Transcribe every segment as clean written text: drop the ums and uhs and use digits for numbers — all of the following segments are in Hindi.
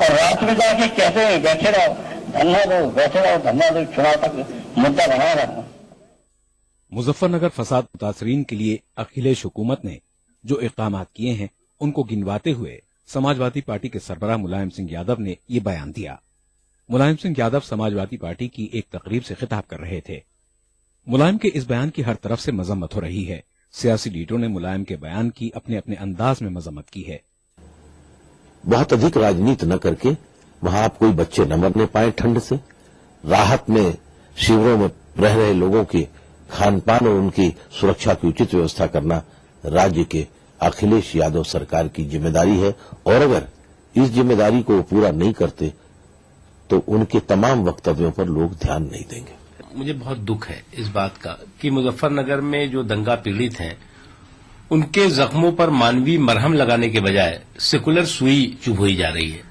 और रात में जाके कहते हैं बैठे रहो, धरना दो, चुनाव तक मुद्दा बना रहा। मुजफ्फरनगर फसाद मुतासरीन के लिए अखिलेश हुकूमत ने जो इक़दामात किए हैं उनको गिनवाते हुए समाजवादी पार्टी के सरबराह मुलायम सिंह यादव ने ये बयान दिया। मुलायम सिंह यादव समाजवादी पार्टी की एक तकरीब से खिताब कर रहे थे। मुलायम के इस बयान की हर तरफ से मजम्मत हो रही है। सियासी लीडरों ने मुलायम के बयान की अपने अपने अंदाज में मजम्मत की है। बहुत अधिक राजनीति न करके वहां आप कोई बच्चे न मरने पाए ठंड से, राहत में शिविरों में रह रहे लोगों के खान पान और उनकी सुरक्षा की उचित व्यवस्था करना राज्य के अखिलेश यादव सरकार की जिम्मेदारी है। और अगर इस जिम्मेदारी को पूरा नहीं करते तो उनके तमाम वक्तव्यों पर लोग ध्यान नहीं देंगे। मुझे बहुत दुख है इस बात का कि मुजफ्फरनगर में जो दंगा पीड़ित हैं उनके जख्मों पर मानवीय मरहम लगाने के बजाय सेकुलर सुई चुभोई जा रही है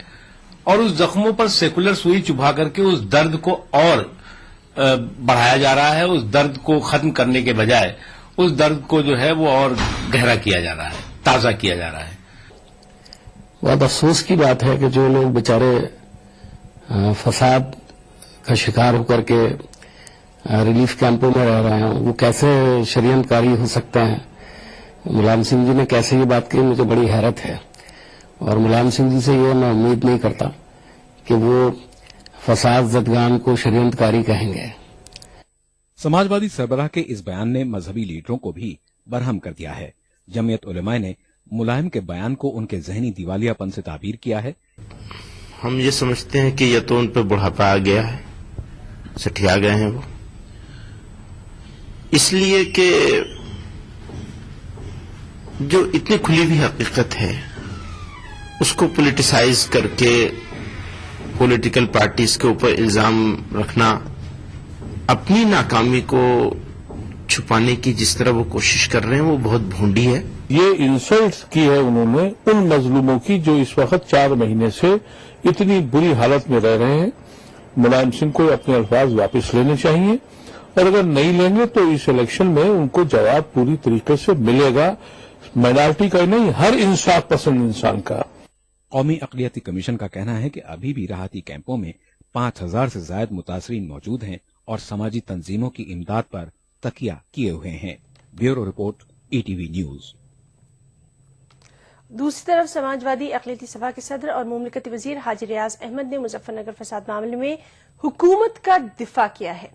और उस जख्मों पर सेकुलर सुई चुभा करके उस दर्द को और बढ़ाया जा रहा है। उस दर्द को खत्म करने के बजाय उस दर्द को जो है वो और गहरा किया जा रहा है, ताजा किया जा रहा है। बहुत अफसोस की बात है कि जो लोग बेचारे फसाद का शिकार होकर के रिलीफ कैंपों में रह रहे हैं वो कैसे षड्यंत्रकारी हो सकते हैं। मुलायम सिंह जी ने कैसे ये बात कही, मुझे बड़ी हैरत है और मुलायम सिंह जी से ये मैं उम्मीद नहीं करता कि वो फसाद जदगान को षड्यंत्रकारी कहेंगे। समाजवादी सरबराह के इस बयान ने मजहबी लीडरों को भी बरहम कर दिया है। जमीयत उलेमा ने मुलायम के बयान को उनके जहनी दिवालियापन से ताबीर किया है। हम ये समझते हैं कि यह तो उन पर बुढ़ापा आ गया है, सठिया गए हैं वो, इसलिए कि जो इतनी खुली हुई हकीकत है उसको पॉलिटिसाइज करके पॉलिटिकल पार्टीज के ऊपर इल्जाम रखना, अपनी नाकामी को छुपाने की जिस तरह वो कोशिश कर रहे हैं वो बहुत भोंडी है। ये इंसल्ट की है उन्होंने उन मजलूमों की जो इस वक्त 4 महीने से इतनी बुरी हालत में रह रहे हैं। मुलायम सिंह को अपने अल्फाज वापस लेने चाहिए और अगर नहीं लेंगे तो इस इलेक्शन में उनको जवाब पूरी तरीके से मिलेगा, माइनॉरिटी का नहीं, हर इंसाफ पसंद इंसान का। कौमी अक़लियती कमीशन का कहना है कि अभी भी राहती कैंपों में 5000 से ज्यादा मुतासरीन मौजूद हैं और समाजी तंजीमों की इमदाद पर तकिया किए हुए हैं। Bureau report, ETV news. दूसरी तरफ समाजवादी अक़लियती सभा के सदर और मुमलिकती वजीर हाजी रियाज अहमद ने मुजफ्फरनगर फसाद मामले में हुकूमत का दिफा किया है।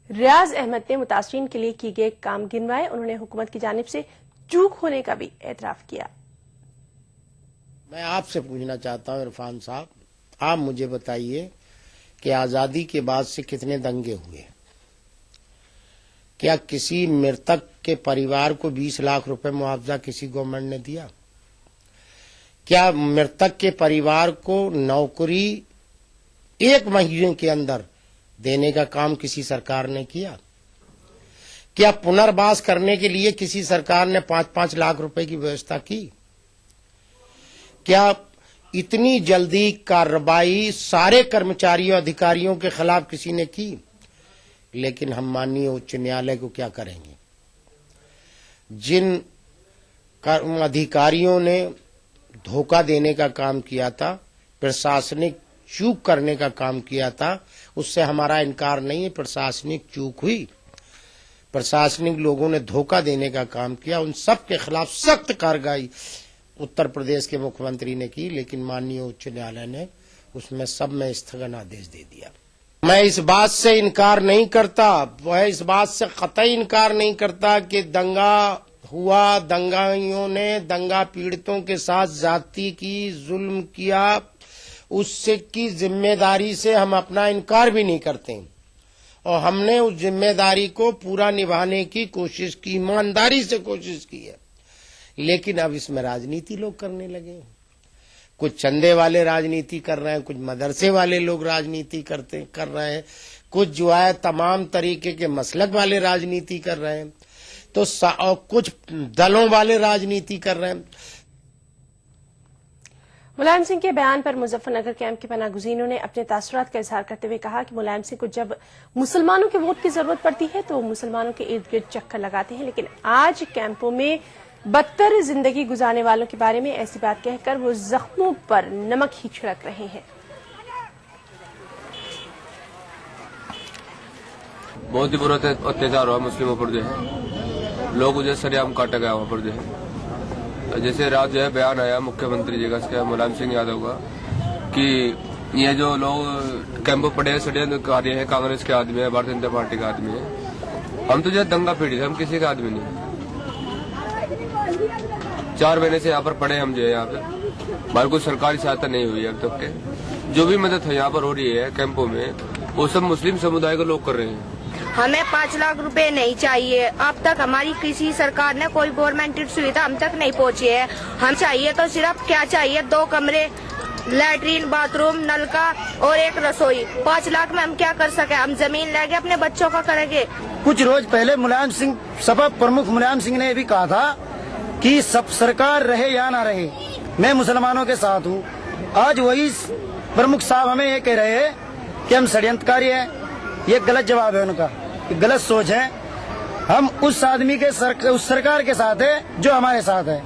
रियाज अहमद ने मुतासरीन के लिए किए गए काम गिनवाए। उन्होंने हुकूमत की जानिब से चूक होने का भी एतराफ किया। मैं आपसे पूछना चाहता हूं इरफान साहब, आप मुझे बताइए कि आजादी के बाद से कितने दंगे हुए? क्या किसी मृतक के परिवार को 20 लाख रुपए मुआवजा किसी गवर्नमेंट ने दिया? क्या मृतक के परिवार को नौकरी 1 महीने के अंदर देने का काम किसी सरकार ने किया? क्या पुनर्वास करने के लिए किसी सरकार ने 5-5 लाख रुपए की व्यवस्था की? क्या इतनी जल्दी कार्रवाई सारे कर्मचारियों अधिकारियों के खिलाफ किसी ने की? लेकिन हम माननीय उच्च न्यायालय को क्या करेंगे? जिन अधिकारियों ने धोखा देने का काम किया था, प्रशासनिक चूक करने का काम किया था, उससे हमारा इनकार नहीं है। प्रशासनिक चूक हुई, प्रशासनिक लोगों ने धोखा देने का काम किया, उन सब के खिलाफ सख्त कार्रवाई उत्तर प्रदेश के मुख्यमंत्री ने की, लेकिन माननीय उच्च न्यायालय ने उसमें सब में स्थगन आदेश दे दिया। मैं इस बात से इनकार नहीं करता, वह इस बात से कतई इनकार नहीं करता कि दंगा हुआ, दंगाइयों ने दंगा पीड़ितों के साथ ज्यादती की, जुल्म किया, उससे की जिम्मेदारी से हम अपना इनकार भी नहीं करते और हमने उस जिम्मेदारी को पूरा निभाने की कोशिश की, ईमानदारी से कोशिश की है। लेकिन अब इसमें राजनीति लोग करने लगे, कुछ चंदे वाले राजनीति कर रहे हैं, कुछ मदरसे वाले लोग राजनीति कर रहे हैं, कुछ जो है तमाम तरीके के मसलक वाले राजनीति कर रहे हैं, तो और कुछ दलों वाले राजनीति कर रहे हैं। मुलायम सिंह के बयान पर मुजफ्फरनगर कैंप के पनाहगुज़ीनों ने अपने तासुरात का इजहार करते हुए कहा कि मुलायम सिंह को जब मुसलमानों के वोट की जरूरत पड़ती है तो वो मुसलमानों के इर्द गिर्द चक्कर लगाते हैं, लेकिन आज कैंपों में बदतर जिंदगी गुजारने वालों के बारे में ऐसी बात कहकर वो जख्मों पर नमक ही छिड़क रहे हैं। बहुत ही बुरा अत्याचार हुआ मुस्लिमों पर जो है, लोग मुझे सरेआम काटा गया वहाँ पर जो है। जैसे रात जो है बयान आया मुख्यमंत्री जी का, इसका मुलायम सिंह यादव का, कि ये जो लोग कैंप पड़े षड्यंत्रकारी है, कांग्रेस के आदमी है, भारतीय जनता पार्टी का आदमी है। हम तो जो दंगा पीड़ित है, हम किसी का आदमी नहीं। 4 महीने से यहाँ पर पड़े हम जो है, यहाँ पे हमारी कोई सरकारी सहायता नहीं हुई है अब तक के। जो भी मदद है यहाँ पर हो रही है कैंपों में, वो सब मुस्लिम समुदाय के लोग कर रहे हैं। हमें 5 लाख रुपए नहीं चाहिए। अब तक हमारी किसी सरकार ने कोई गवर्नमेंट सुविधा हम तक नहीं पहुंची है। हम चाहिए तो सिर्फ क्या चाहिए, 2 कमरे, लैट्रीन, बाथरूम, नलका और एक रसोई। 5 लाख में हम क्या कर सके? हम जमीन लेके अपने बच्चों का करेंगे। कुछ रोज पहले मुलायम सिंह, सपा प्रमुख मुलायम सिंह ने भी कहा था कि सब सरकार रहे या ना रहे, मैं मुसलमानों के साथ हूँ। आज वही प्रमुख साहब हमें ये कह रहे हैं कि हम षड्यंत्रकारी हैं। ये गलत जवाब है उनका, गलत सोच है। हम उस आदमी के उस सरकार के साथ है जो हमारे साथ है।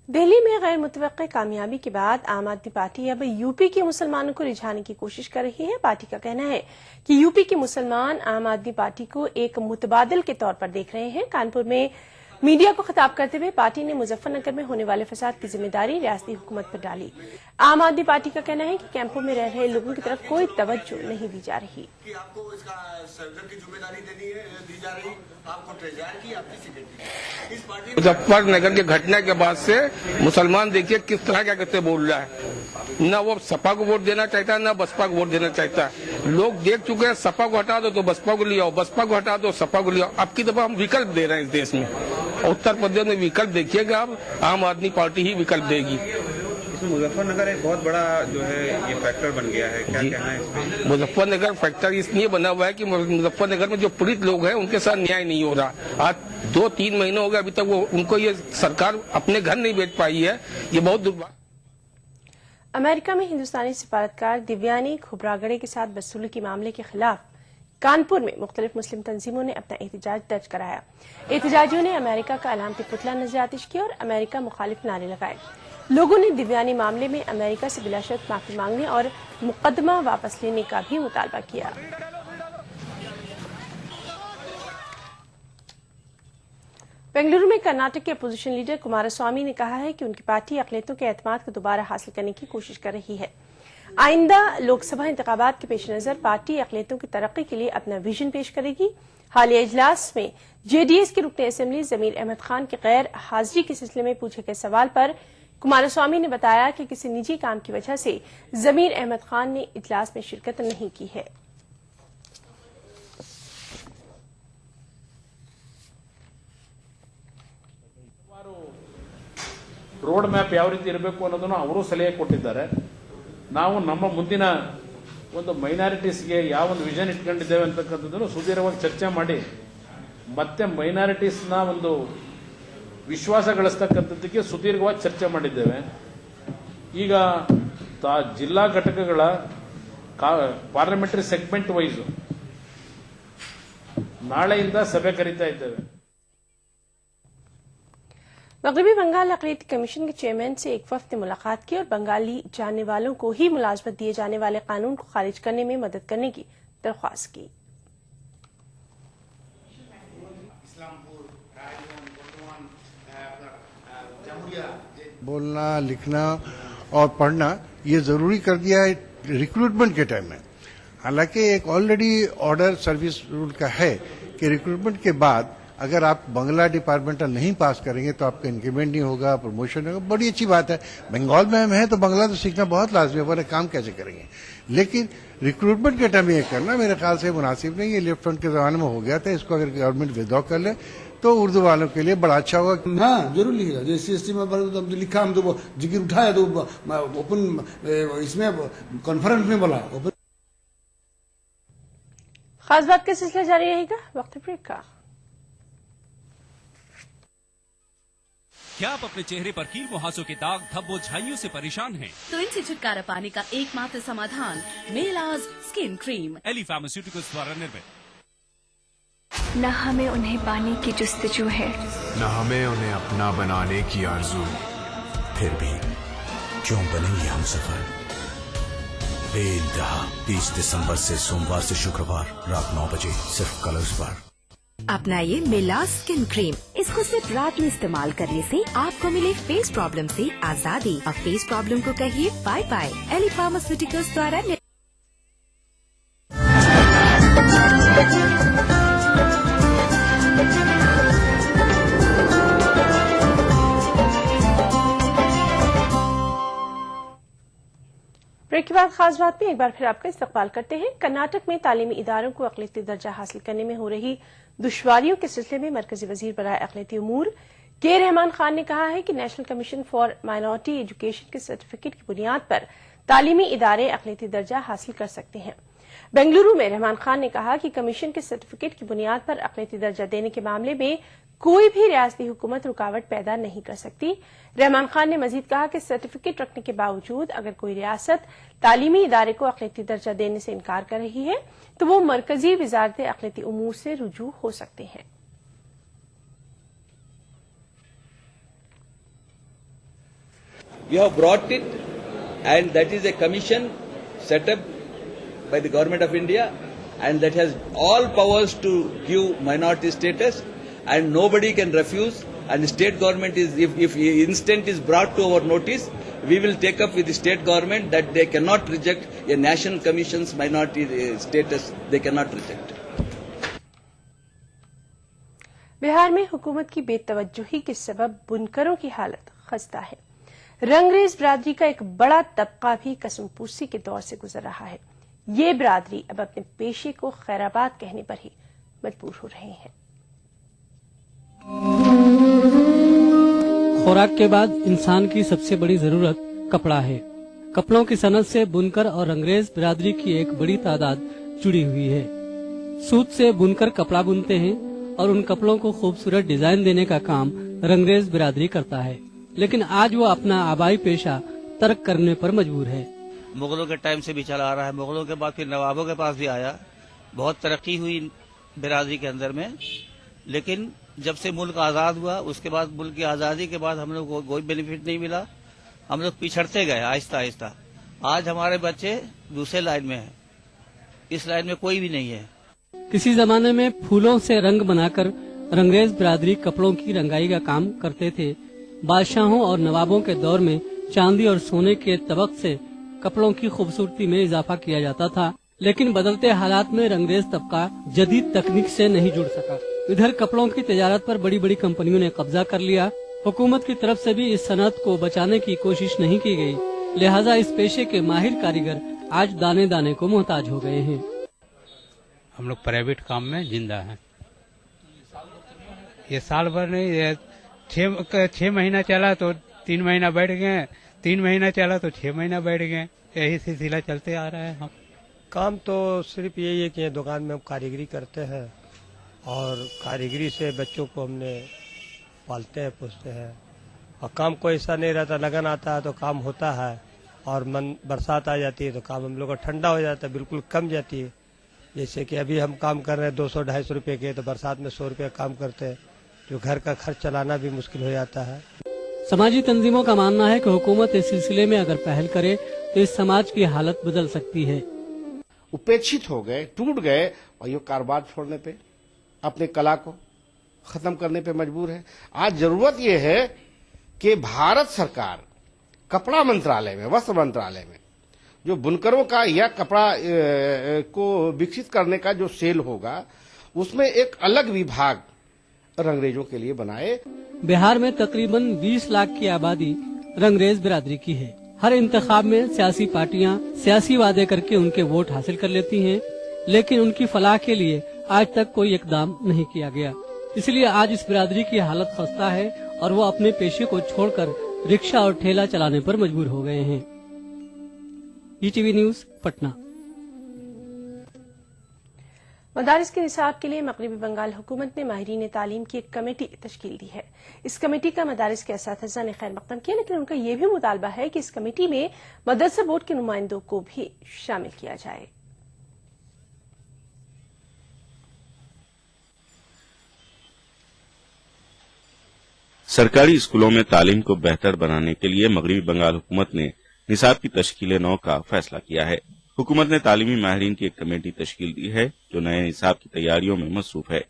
दिल्ली में गैर मुतवक्के कामयाबी के बाद आम आदमी पार्टी अब यूपी के मुसलमानों को रिझाने की कोशिश कर रही है। पार्टी का कहना है कि यूपी के मुसलमान आम आदमी पार्टी को एक मुतबादिल के तौर पर देख रहे हैं। कानपुर में मीडिया को खिताब करते हुए पार्टी ने मुजफ्फरनगर में होने वाले फसाद की जिम्मेदारी रियासती हुकूमत पर डाली। आम आदमी पार्टी का कहना है कि कैंपों में रह रहे लोगों की तरफ कोई तवज्जो नहीं दी जा रही। कि आपको इसका सर्जन की जिम्मेदारी दी जा रही, आपको ट्रेजर की आपकी सेक्रेटरी। इस पार्टी मुजफ्फरनगर की घटना के बाद से मुसलमान देखिए किस तरह क्या कहते बोल रहा है। न वो सपा को वोट देना चाहता है, न बसपा को वोट देना चाहता है। लोग देख चुके हैं, सपा को हटा दो तो बसपा को ले आओ, बसपा को हटा दो सपा को ले आओ। अब की दफा हम विकल्प दे रहे हैं इस देश में। उत्तर प्रदेश में विकल्प देखिएगा, आप आम आदमी पार्टी ही विकल्प देगी। इसमें मुजफ्फरनगर एक बहुत बड़ा जो है ये फैक्टर बन गया है, क्या कहना है इसमें? मुजफ्फरनगर फैक्टर इसलिए बना हुआ है कि मुजफ्फरनगर में जो पीड़ित लोग हैं उनके साथ न्याय नहीं हो रहा। आज 2-3 महीने हो गए अभी तक वो उनको ये सरकार अपने घर नहीं भेज पाई है। ये बहुत दुर्भाग्य। अमेरिका में हिंदुस्तानी सिफारतकार दिव्यानी खोबरागड़े के साथ बदसलूकी के मामले के खिलाफ कानपुर में मुख्तलिफ मुस्लिम तंजीमों ने अपना एहतजाज दर्ज कराया। एहतजाजियों ने अमेरिका का अलामती पुतला नजर आतिश किया और अमेरिका मुखालिफ नारे लगाए। लोगों ने दिव्यानी मामले में अमेरिका से बिलाशर्त माफी मांगने और मुकदमा वापस लेने का भी मुतालबा किया। बेंगलुरु में कर्नाटक के अपोजिशन लीडर कुमारस्वामी ने कहा है कि उनकी पार्टी अक़लियतों के एतमाद को दोबारा हासिल करने की कोशिश कर रही है। आइंदा लोकसभा इंतखाबात के पेश नजर पार्टी अक़लियतों की तरक्की के लिए अपना विजन पेश करेगी। हालिया इजलास में जेडीएस के रुकने असेंबली जमीर अहमद खान की गैर हाजिरी के सिलसिले में पूछे गए सवाल पर कुमारस्वामी ने बताया कि किसी निजी काम की वजह से जमीर अहमद खान ने इजलास में शिरकत नहीं की है। ರೋಡ್ ಮ್ಯಾಪ್ ಯಾವ ರೀತಿ ಇರಬೇಕು ಅನ್ನೋದನ್ನು ಅವರು ಸಲಹೆ ಕೊಟ್ಟಿದ್ದಾರೆ. ನಾವು ನಮ್ಮ ಮುಂದಿನ ಒಂದು ಮೈನಾರಿಟೀಸ್ಗೆ ಯಾವ ಒಂದು ವಿಷನ್ ಇಟ್ಕೊಂಡಿದ್ದೇವೆ ಅಂತಕ್ಕಂಥದ್ದನ್ನು ಸುದೀರ್ಘವಾಗಿ ಚರ್ಚೆ ಮಾಡಿ ಮತ್ತೆ ಮೈನಾರಿಟೀಸ್ನ ಒಂದು ವಿಶ್ವಾಸ ಗಳಿಸ್ತಕ್ಕಂಥದ್ದಕ್ಕೆ ಸುದೀರ್ಘವಾಗಿ ಚರ್ಚೆ ಮಾಡಿದ್ದೇವೆ. ಈಗ ಜಿಲ್ಲಾ ಘಟಕಗಳ ಪಾರ್ಲಿಮೆಂಟರಿ ಸೆಗ್ಮೆಂಟ್ ವೈಸ್ ನಾಳೆಯಿಂದ ಸಭೆ ಕರೀತಾ ಇದ್ದೇವೆ. मगरबी बंगाल अक़लियती कमीशन के चेयरमैन से एक वफ्द ने मुलाकात की और बंगाली जानने वालों को ही मुलाजमत दिए जाने वाले कानून को खारिज करने में मदद करने की दरख्वास्त की। बोलना, लिखना और पढ़ना ये जरूरी कर दिया है रिक्रूटमेंट के टाइम में। हालांकि एक ऑलरेडी ऑर्डर सर्विस रूल का है कि रिक्रूटमेंट के बाद अगर आप बंगला डिपार्टमेंटल नहीं पास करेंगे तो आपका इंक्रीमेंट नहीं होगा, प्रमोशन होगा। बड़ी अच्छी बात है, बंगाल में हम हैं तो बंगला तो सीखना बहुत लाजमी है, वरना काम कैसे करेंगे। लेकिन रिक्रूटमेंट के टाइम ये करना मेरे ख्याल से मुनासिब नहीं। ये लेफ्ट फ्रंट के जमाने में हो गया था, इसको अगर गवर्नमेंट विदड्रॉ कर ले तो उर्दू वालों के लिए बड़ा अच्छा होगा। हाँ जरूर लिखेगा, जो SC में लिखा, हम तो जिक्र उठाया तो ओपन इसमें कॉन्फ्रेंस में बोला। खास बात का सिलसिला जारी रहेगा वक्त ब्रेक का। क्या आप अपने चेहरे पर कील मुहासों के दाग, धब्बों, झाइयों से परेशान हैं? तो इनसे छुटकारा पाने का एकमात्र समाधान मेलाज स्किन क्रीम, एली फार्मास्यूटिकल्स द्वारा निर्मित। न हमें उन्हें पाने की जुस्तजू है, न हमें उन्हें अपना बनाने की आरज़ू। फिर भी क्यों बनेंगे हम सफर? बेइंतहा 30 दिसंबर से सोमवार से शुक्रवार रात 9 बजे सिर्फ कलर्स पर। अपनाइए मिलाज स्किन क्रीम। इसको सिर्फ रात में इस्तेमाल करने से आपको मिले फेस प्रॉब्लम से आजादी। अब फेस प्रॉब्लम को कहिए बाय बाय। एली फार्मास्यूटिकल्स द्वारा। ब्रेक के बाद खास बात में एक बार फिर आपका इस्तकबाल करते हैं। कर्नाटक में तालीमी इदारों को अक़लियती दर्जा हासिल करने में हो रही दुश्वारियों के सिलसिले में मरकजी वजीर बराए अक़लियती उमूर के रहमान खान ने कहा है कि national commission for minority education के सर्टिफिकेट की बुनियाद पर तालीमी इदारे अक़लियती दर्जा हासिल कर सकते हैं। बेंगलुरु में रहमान खान ने कहा कि कमीशन के सर्टिफिकेट की बुनियाद पर अक़लियती दर्जा देने के मामले में कोई भी रियासती हुकूमत रुकावट पैदा नहीं कर सकती। रहमान खान ने मजीद कहा कि सर्टिफिकेट रखने के बावजूद अगर कोई रियासत तालीमी इदारे को अक़लियती दर्जा देने से इनकार कर रही है तो वो मरकजी वजारत अक़लियती उमूर से रुजू हो सकते हैं। We have brought it, and that is a commission set up by the government of India, and that has all powers to give minority status, and nobody can refuse. And the state government is, if instant is brought to our notice, we will take up with the state government that they cannot reject a national commission's minority status. They cannot reject. Bihar में हुकूमत की बेतवज्जुही के सबब बुनकरों की हालत खस्ता है। रंगरेज बिरादरी का एक बड़ा तबका भी कसमपूसी के दौर से गुजर रहा है। ये बिरादरी अब अपने पेशे को खैराबाद कहने पर ही मजबूर हो रहे हैं। खुराक के बाद इंसान की सबसे बड़ी जरूरत कपड़ा है। कपड़ों की सनत से बुनकर और रंगरेज बिरादरी की एक बड़ी तादाद जुड़ी हुई है। सूत से बुनकर कपड़ा बुनते हैं और उन कपड़ों को खूबसूरत डिजाइन देने का काम रंगरेज बिरादरी करता है, लेकिन आज वो अपना आबाई पेशा तर्क करने पर मजबूर है। मुगलों के टाइम से भी चला आ रहा है, मुगलों के बाद फिर नवाबों के पास भी आया, बहुत तरक्की हुई बिरादरी के अंदर में। लेकिन जब से मुल्क आजाद हुआ उसके बाद मुल्क की आजादी के बाद हम लोग को कोई बेनिफिट नहीं मिला, हम लोग पिछड़ते गए आहिस्ता आहिस्ता। आज हमारे बच्चे दूसरे लाइन में हैं, इस लाइन में कोई भी नहीं है। किसी जमाने में फूलों से रंग बनाकर रंगरेज बिरादरी कपड़ों की रंगाई का काम करते थे। बादशाहों और नवाबों के दौर में चांदी और सोने के तबक से कपड़ों की खूबसूरती में इजाफा किया जाता था, लेकिन बदलते हालात में रंगरेज तबका जदीद तकनीक से नहीं जुड़ सका। इधर कपड़ों की तिजारत पर बड़ी बड़ी कंपनियों ने कब्जा कर लिया। हुकूमत की तरफ से भी इस सनत को बचाने की कोशिश नहीं की गई, लिहाजा इस पेशे के माहिर कारीगर आज दाने दाने को मोहताज हो गए हैं। हम लोग प्राइवेट काम में जिंदा हैं। ये साल भर नहीं, ये 6 महीना चला तो 3 महीना बैठ गए, 3 महीना चला तो 6 महीना बैठ गए, यही सिलसिला चलते आ रहा है। हम काम तो सिर्फ यही है कि दुकान में हम कारीगरी करते हैं और कारीगरी से बच्चों को हमने पालते हैं पोसते हैं। और काम कोई ऐसा नहीं रहता, लगन आता है तो काम होता है, और बरसात आ जाती है तो काम हम लोग का ठंडा हो जाता है, बिल्कुल कम जाती है। जैसे कि अभी हम काम कर रहे हैं 200-250 रुपये के, तो बरसात में 100 रुपये काम करते हैं, जो घर का खर्च चलाना भी मुश्किल हो जाता है। समाजी तंजीमों का मानना है कि हुकूमत इस सिलसिले में अगर पहल करे तो इस समाज की हालत बदल सकती है। उपेक्षित हो गए, टूट गए और ये कारोबार छोड़ने पे, अपने कला को खत्म करने पे मजबूर है। आज जरूरत ये है कि भारत सरकार कपड़ा मंत्रालय में, वस्त्र मंत्रालय में जो बुनकरों का या कपड़ा को विकसित करने का जो सेल होगा, उसमें एक अलग विभाग रंगरेजों के लिए बनाए। बिहार में तकरीबन 20 लाख की आबादी रंगरेज बिरादरी की है। हर इंतखाब में सियासी पार्टियां सियासी वादे करके उनके वोट हासिल कर लेती हैं, लेकिन उनकी फलाह के लिए आज तक कोई इकदाम नहीं किया गया। इसलिए आज इस बिरादरी की हालत खस्ता है और वो अपने पेशे को छोड़कर रिक्शा और ठेला चलाने पर मजबूर हो गए हैं। ETV news Patna. मदारिस के निसाब के लिए मगरबी बंगाल हुकूमत ने माहिरीन तालीम की एक कमेटी तश्कील दी है। इस कमेटी का मदारिस के असातिज़ा ने खैर मकदम किया, लेकिन उनका यह भी मुतालबा है कि इस कमेटी में मदरसा बोर्ड के नुमाइंदों को भी शामिल किया जाए। सरकारी स्कूलों में तालीम को बेहतर बनाने के लिए मगरबी बंगाल हुकूमत ने निसाब की तश्कील 9 का फैसला किया है। हुकूमत ने तालीमी माहिरीन की एक कमेटी तश्कील दी है जो नए निसाब की तैयारियों में मसरूफ है।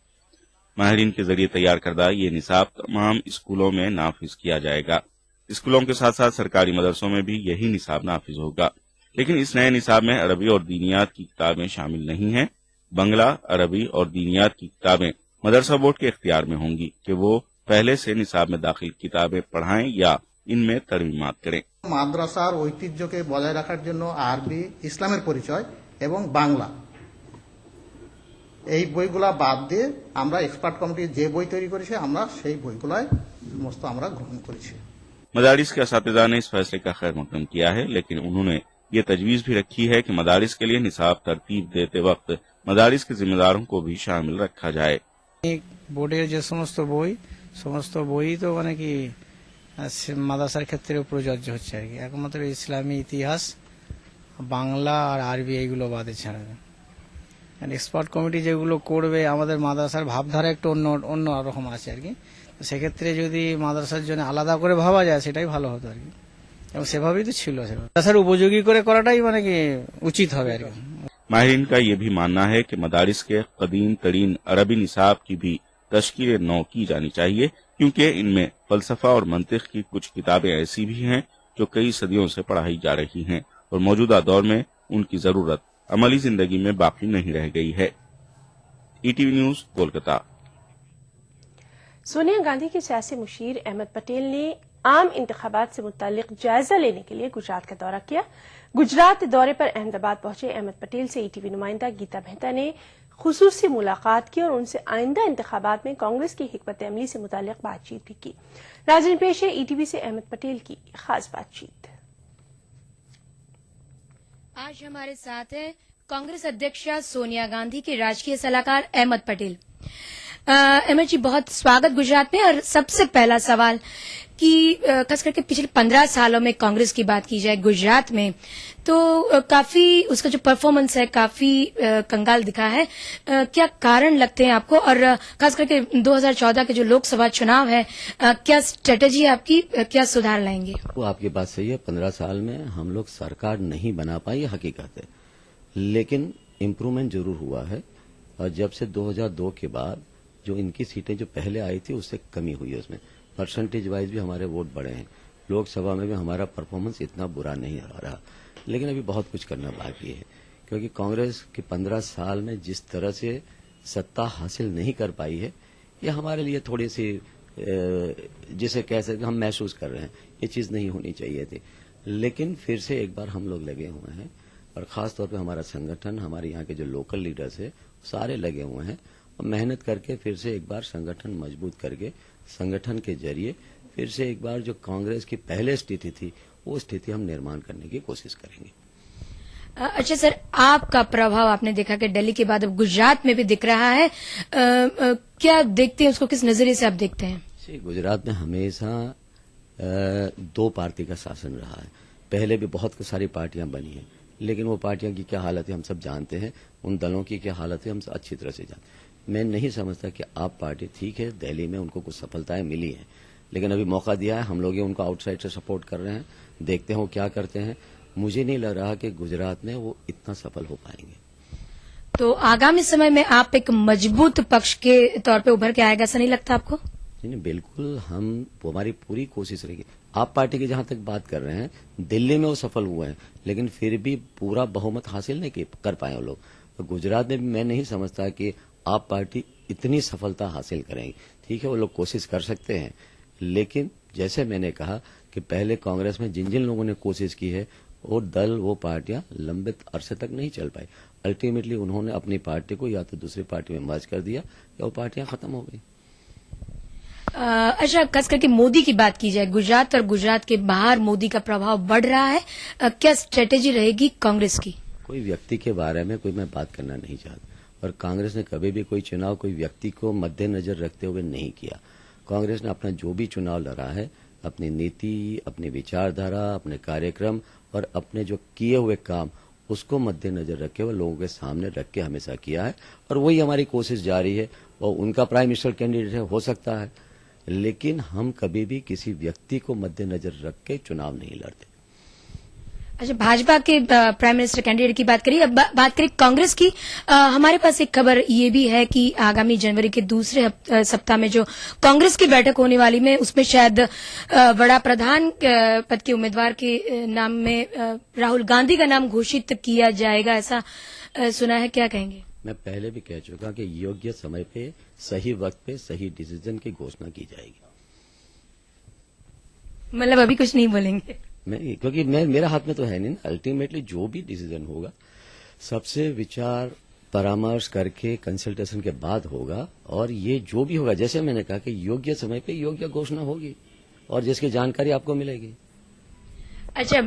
माहिरीन के जरिए तैयार करदा ये निसाब तमाम स्कूलों में नाफिज किया जाएगा। स्कूलों के साथ साथ सरकारी मदरसों में भी यही निसाब नाफिज होगा, लेकिन इस नए निसाब में अरबी और दीनियात की किताबें शामिल नहीं हैं। बंगला, अरबी और दीनियात की किताबें मदरसा बोर्ड के इख्तियार में होंगी कि वो पहले से निसाब में दाखिल किताबें पढ़ाएं या इनमें तरमीमात करें। মাদ্রাসার ঐতিহ্যকে বজায় রাখার জন্য আরবি, ইসলামের পরিচয় এবং বাংলা এই বইগুলা বাদ দিয়ে আমরা এক্সপার্ট কমিটি যে বই তৈরি করেছে আমরা সেই বইগুলাই সমস্ত আমরা গ্রহণ করেছি। मदारिस के असातिज़ा ने इस फैसले का खैर मकदम किया है, लेकिन उन्होंने ये तजवीज़ भी रखी है कि मदारिस के लिए निसाब तरतीब देते वक्त मदारिस के जिम्मेदारों को भी शामिल रखा जाए। বোর্ডের যে সমস্ত বই তো মানে কি মাদ্রাসার ক্ষেত্রে প্রযোজ্য হচ্ছে আর কি, একমাত্র ইসলামী ইতিহাস, বাংলা আর আরবি এইগুলো বাদে ছাড়া। এক্সপার্ট কমিটি যেগুলো করবে আমাদের মাদ্রাসার ভাবধারা একটু অন্য রকম আছে আর কি, সেক্ষেত্রে যদি মাদ্রাসার জন্য আলাদা করে ভাবা যায় সেটাই ভালো হতো আর কি, এবং সেভাবেই তো ছিল। মাদ্রাসার উপযোগী করে করাটাই মানে কি উচিত হবে আর কি। माहिरीन का ये भी मानना है कि मदारिस के कदीम तरीन अरबी निसाब की भी तश्कील नौ की जानी चाहिए, क्योंकि इनमें फलसफा और मंतिक की कुछ किताबें ऐसी भी हैं जो कई सदियों से पढ़ाई जा रही हैं और मौजूदा दौर में उनकी जरूरत अमली जिंदगी में बाकी नहीं रह गई है। ETV news, Kolkata. सोनिया गांधी के सियासी मुशीर अहमद पटेल ने आम इंतखाबात से मुतालिक जायजा लेने के लिए गुजरात का दौरा किया। गुजरात दौरे पर अहमदाबाद पहुंचे अहमद पटेल से ईटीवी नुमाइंदा गीता मेहता ने खुसूसी मुलाकात की और उनसे आइंदा इंतखाबात में कांग्रेस की हिकमत अमली से मुतालिक बातचीत भी की। नाज़रीन पेश है ईटीवी से अहमद पटेल की खास बातचीत। आज हमारे साथ है कांग्रेस अध्यक्ष सोनिया गांधी के राजकीय सलाहकार अहमद पटेल। अहमद जी, बहुत स्वागत गुजरात में। और सबसे पहला सवाल कि खास करके पिछले 15 सालों में कांग्रेस की बात की जाए गुजरात में तो काफी उसका जो परफॉर्मेंस है काफी कंगाल दिखा है। क्या कारण लगते हैं आपको, और खास करके 2014 के जो लोकसभा चुनाव है क्या स्ट्रेटेजी है आपकी, क्या सुधार लाएंगे? वो आपकी बात सही है, 15 साल में हम लोग सरकार नहीं बना पाई, हकीकत है, लेकिन इम्प्रूवमेंट जरूर हुआ है। और जब से 2002 के बाद जो इनकी सीटें जो पहले आई थी उससे कमी हुई है, उसमें परसेंटेज वाइज भी हमारे वोट बढ़े हैं। लोकसभा में भी हमारा परफॉर्मेंस इतना बुरा नहीं आ रहा, लेकिन अभी बहुत कुछ करना बाकी है, क्योंकि कांग्रेस के 15 साल में जिस तरह से सत्ता हासिल नहीं कर पाई है, ये हमारे लिए थोड़ी सी जिसे कह सकते हम महसूस कर रहे हैं, ये चीज नहीं होनी चाहिए थी। लेकिन फिर से एक बार हम लोग लगे हुए हैं, और खास तौर पे हमारा संगठन, हमारे यहाँ के जो लोकल लीडर्स है सारे लगे हुए हैं, और मेहनत करके फिर से एक बार संगठन मजबूत करके संगठन के जरिए फिर से एक बार जो कांग्रेस की पहले स्थिति थी वो स्थिति हम निर्माण करने की कोशिश करेंगे। अच्छा सर, आपका प्रभाव आपने देखा कि दिल्ली के बाद अब गुजरात में भी दिख रहा है, क्या देखते हैं उसको, किस नजरिए से आप देखते हैं? गुजरात में हमेशा 2 पार्टी का शासन रहा है। पहले भी बहुत सारी पार्टियां बनी हैं, लेकिन वो पार्टियां की क्या हालत है हम सब जानते हैं, उन दलों की क्या हालत है हम अच्छी तरह से जानते हैं। मैं नहीं समझता कि आप पार्टी ठीक है, दिल्ली में उनको कुछ सफलताएं मिली हैं, लेकिन अभी मौका दिया है, हम लोग ये उनको आउटसाइड से सपोर्ट कर रहे हैं, देखते हैं वो क्या करते हैं। मुझे नहीं लग रहा कि गुजरात में वो इतना सफल हो पाएंगे। तो आगामी समय में आप एक मजबूत पक्ष के तौर पे उभर के आएगा, ऐसा नहीं लगता आपको? नहीं, बिल्कुल, हमारी पूरी कोशिश रहेगी। आप पार्टी की जहां तक बात कर रहे हैं, दिल्ली में वो सफल हुए हैं, लेकिन फिर भी पूरा बहुमत हासिल नहीं कर पाए वो लोग। तो गुजरात में भी मैं नहीं समझता कि आप पार्टी इतनी सफलता हासिल करेंगी। ठीक है, वो लोग कोशिश कर सकते हैं, लेकिन जैसे मैंने कहा कि पहले कांग्रेस में जिन जिन लोगों ने कोशिश की है वो दल, वो पार्टियां लंबे अरसे तक नहीं चल पाई। अल्टीमेटली उन्होंने अपनी पार्टी को या तो दूसरी पार्टी में मर्ज कर दिया या वो पार्टियां खत्म हो गई। अच्छा, खास करके मोदी की बात की जाए, गुजरात और गुजरात के बाहर मोदी का प्रभाव बढ़ रहा है, क्या स्ट्रेटेजी रहेगी कांग्रेस की? कोई व्यक्ति के बारे में कोई मैं बात करना नहीं चाहता, और कांग्रेस ने कभी भी कोई चुनाव कोई व्यक्ति को मद्देनजर रखते हुए नहीं किया। कांग्रेस ने अपना जो भी चुनाव लड़ा है, अपनी नीति, अपनी विचारधारा, अपने कार्यक्रम और अपने जो किए हुए काम, उसको मद्देनजर रखे हुए लोगों के सामने रख के हमेशा किया है, और वही हमारी कोशिश जारी है। और उनका प्राइम मिनिस्टर कैंडिडेट है, हो सकता है, लेकिन हम कभी भी किसी व्यक्ति को मद्देनजर रख के चुनाव नहीं लड़ते। अच्छा, भाजपा के प्राइम मिनिस्टर कैंडिडेट की बात करिए। अब बात करें कांग्रेस की। हमारे पास एक खबर ये भी है कि आगामी जनवरी के दूसरे सप्ताह में जो कांग्रेस की बैठक होने वाली में उसमें शायद वड़ा प्रधान पद के उम्मीदवार के नाम में राहुल गांधी का नाम घोषित किया जाएगा, ऐसा सुना है। क्या कहेंगे? मैं पहले भी कह चुका कि योग्य समय पे सही वक्त पे सही डिसीजन की घोषणा की जाएगी। मतलब अभी कुछ नहीं बोलेंगे? क्योंकि मेरा हाथ में तो है नहीं। अल्टीमेटली जो भी डिसीजन होगा सबसे विचार परामर्श करके कंसल्टेशन के बाद होगा, और ये जो भी होगा जैसे मैंने कहा कि योग्य समय पे योग्य घोषणा होगी और जिसकी जानकारी आपको मिलेगी। अच्छा,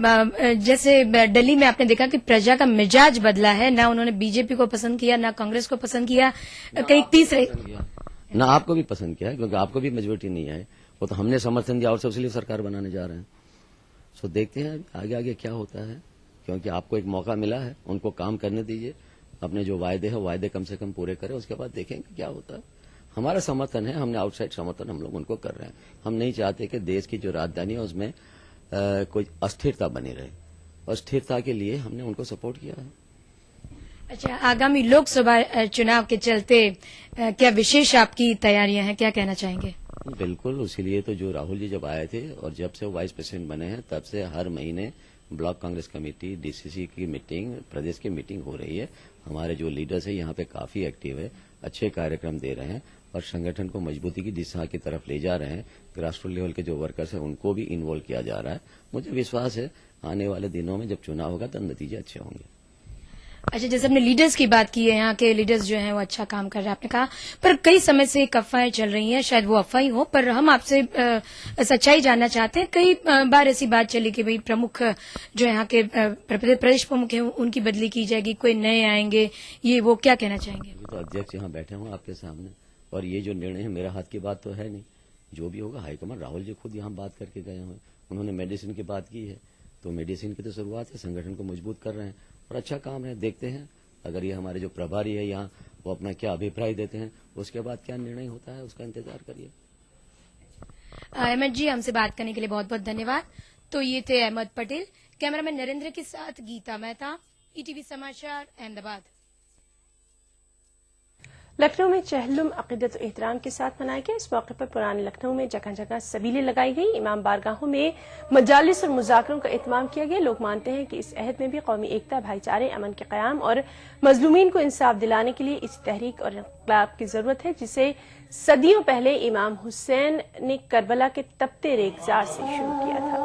जैसे दिल्ली में आपने देखा कि प्रजा का मिजाज बदला है, ना उन्होंने बीजेपी को पसंद किया, ना कांग्रेस को पसंद किया, कई तीसरे ना आपको भी पसंद किया है, क्योंकि आपको भी मेजोरिटी नहीं है। वो तो हमने समर्थन दिया और सबसे लिए सरकार बनाने जा रहे हैं। सो देखते हैं आगे आगे क्या होता है, क्योंकि आपको एक मौका मिला है, उनको काम करने दीजिए। अपने जो वायदे हैं वायदे कम से कम पूरे करें, उसके बाद देखेंगे क्या होता है। हमारा समर्थन है, हमने आउटसाइड समर्थन हम लोग उनको कर रहे हैं। हम नहीं चाहते कि देश की जो राजधानी है उसमें कोई अस्थिरता बनी रहे, और स्थिरता के लिए हमने उनको सपोर्ट किया है। अच्छा, आगामी लोकसभा चुनाव के चलते क्या विशेष आपकी तैयारियां हैं, क्या कहना चाहेंगे? बिल्कुल, उसीलिए तो जो राहुल जी जब आए थे और जब से वो वाइस प्रेसिडेंट बने हैं तब से हर महीने ब्लॉक कांग्रेस कमेटी, डीसीसी की मीटिंग, प्रदेश की मीटिंग हो रही है। हमारे जो लीडर्स है यहाँ पे काफी एक्टिव है, अच्छे कार्यक्रम दे रहे हैं और संगठन को मजबूती की दिशा की तरफ ले जा रहे हैं। ग्रासरूट लेवल के जो वर्कर्स हैं उनको भी इन्वॉल्व किया जा रहा है। मुझे विश्वास है आने वाले दिनों में जब चुनाव होगा तो नतीजे अच्छे होंगे। अच्छा, जैसे हमने लीडर्स की बात की है, यहाँ के लीडर्स जो हैं वो अच्छा काम कर रहे हैं आपने कहा, पर कई समय से एक अफवाहें चल रही हैं, शायद वो अफवाही हो, पर हम आपसे सच्चाई जानना चाहते हैं। कई बार ऐसी बात चली कि भाई प्रमुख जो यहाँ के प्रदेश प्रमुख हैं उनकी बदली की जाएगी, कोई नए आएंगे, ये वो, क्या कहना चाहेंगे? तो अध्यक्ष यहाँ बैठे हुए आपके सामने, और ये जो निर्णय है मेरा हाथ की बात तो है नहीं। जो भी होगा हाईकमान, राहुल जी खुद यहाँ बात करके गए हुए, उन्होंने मेडिसिन की बात की है, तो मेडिसिन की तो शुरुआत है, संगठन को मजबूत कर रहे हैं और अच्छा काम है। देखते हैं अगर ये हमारे जो प्रभारी है यहाँ वो अपना क्या अभिप्राय देते हैं, उसके बाद क्या निर्णय होता है उसका इंतजार करिए। अहमद जी, हमसे बात करने के लिए बहुत बहुत धन्यवाद। तो ये थे अहमद पटेल। कैमरामैन नरेंद्र के साथ गीता मेहता, ईटीवी समाचार, अहमदाबाद। लखनऊ में चहलुम अकीदत और एहतराम के साथ मनाया गया। इस मौके पर पुराने लखनऊ में जगह जगह सबीलें लगाई गई। इमाम बारगाहों में मजालिस और मुज़ाकरों का एहतमाम किया गया। लोग मानते हैं कि इस अहद में भी कौमी एकता, भाईचारे, अमन के क़याम और मजलूमीन को इंसाफ दिलाने के लिए इस तहरीक और इनक़लाब की जरूरत है, जिसे सदियों पहले इमाम हुसैन ने करबला के तपते रेगजार से शुरू किया था।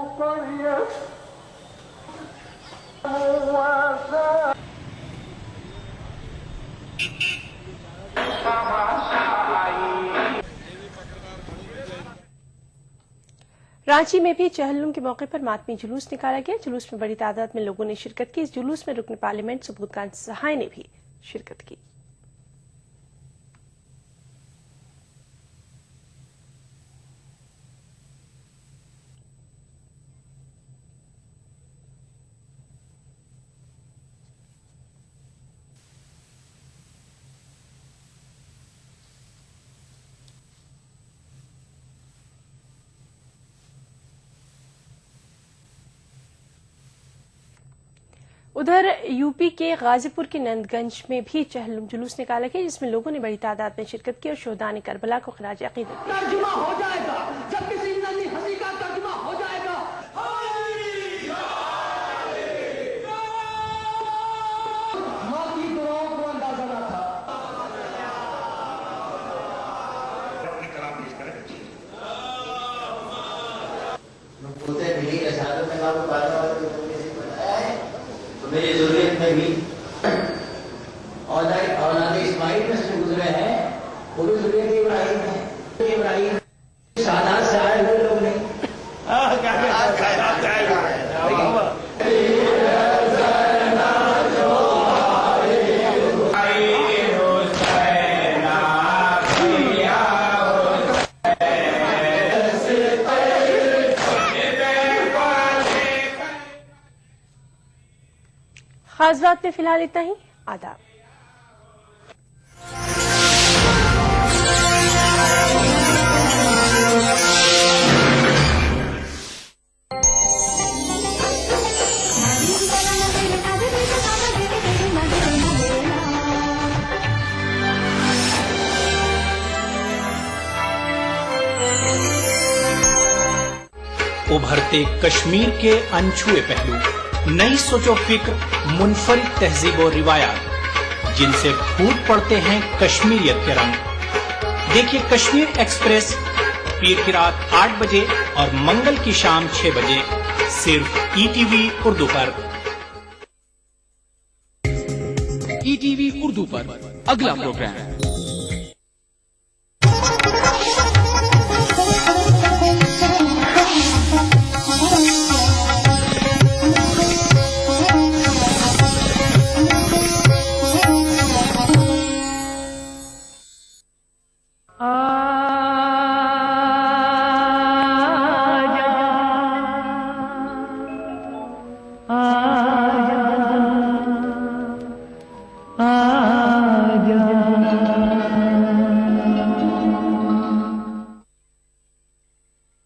रांची में भी चहलुम के मौके पर मातमी जुलूस निकाला गया। जुलूस में बड़ी तादाद में लोगों ने शिरकत की। इस जुलूस में रुकन पार्लियामेंट सबूतखान सहाय ने भी शिरकत की। उधर यूपी के गाजीपुर के नंदगंज में भी चहलुम जुलूस निकाला गया, जिसमें लोगों ने बड़ी तादाद में शिरकत की और शोहदाने करबला को खराज अकीदत पेश मेरी जरूरत में भी औलाद इस्माइल में से गुजरे हैं, वो भी जरूरत इब्राहिम है। इब्राहिम सादात से आए हुए लोग नहीं। खास बात में फिलहाल इतना ही। आदाब। उभरते कश्मीर के अनछुए पहलू, नई सोचो फिक्र, मुनफरिद तहजीब और रिवायात जिनसे फूट पड़ते हैं कश्मीरियत के रंग। देखिए कश्मीर एक्सप्रेस पीर की रात 8 बजे और मंगल की शाम 6 बजे सिर्फ ईटीवी उर्दू पर। ईटीवी उर्दू पर अगला प्रोग्राम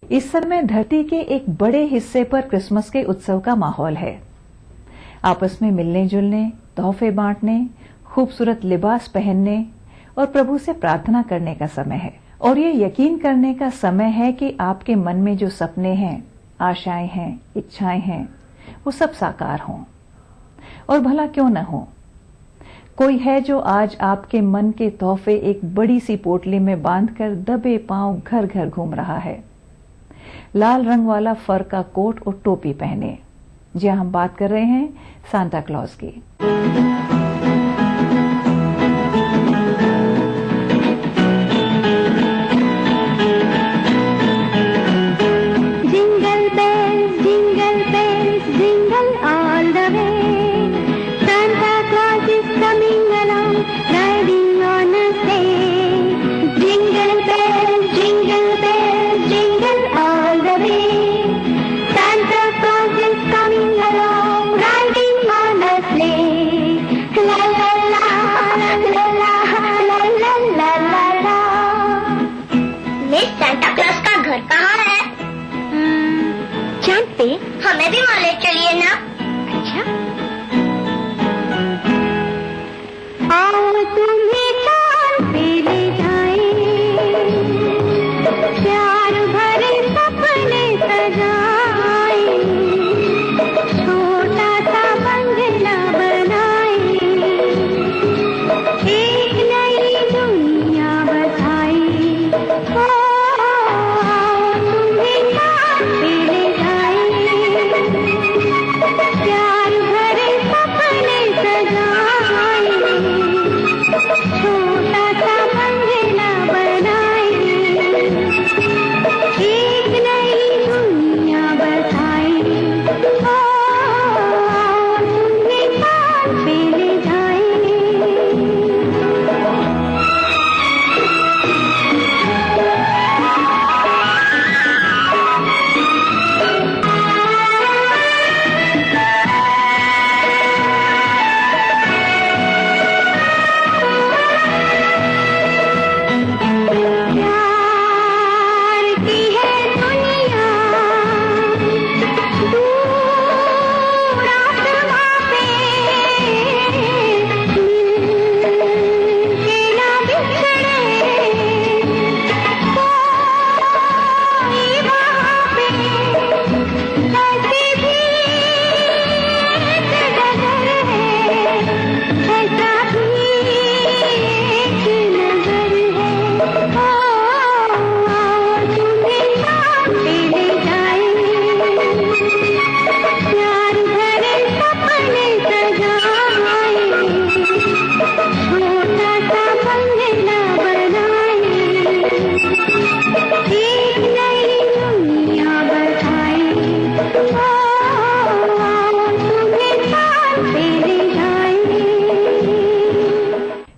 इस समय धरती के एक बड़े हिस्से पर क्रिसमस के उत्सव का माहौल है। आपस में मिलने जुलने, तोहफे बांटने, खूबसूरत लिबास पहनने और प्रभु से प्रार्थना करने का समय है। और ये यकीन करने का समय है कि आपके मन में जो सपने हैं, आशाएं हैं, इच्छाएं हैं, वो सब साकार हों। और भला क्यों न हो। कोई है जो आज आपके मन के तोहफे एक बड़ी सी पोटली में बांधकर दबे पांव घर घर घूम रहा है। लाल रंग वाला फर का कोट और टोपी पहने। जी हम बात कर रहे हैं सांता क्लॉज की। हमें भी वहाँ ले चलिए ना। अच्छा आओ तुम्हें चांद पे ले जाए, प्यार भरे सपने सजाए, छोटा सा बंगला बनाए, एक नई दुनिया बसाए।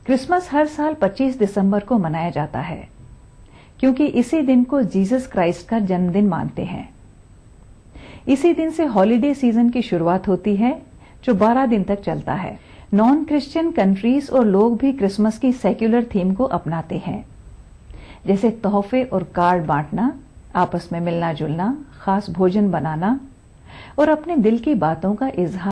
क्रिसमस हर साल 25 दिसंबर को मनाया जाता है क्योंकि इसी दिन को जीसस क्राइस्ट का जन्मदिन मानते हैं। इसी दिन से हॉलिडे सीजन की शुरुआत होती है जो 12 दिन तक चलता है। नॉन क्रिश्चियन कंट्रीज और लोग भी क्रिसमस की सेक्युलर थीम को अपनाते हैं, जैसे तोहफे और कार्ड बांटना, आपस में मिलना जुलना, खास भोजन बनाना और अपने दिल की बातों का इजहार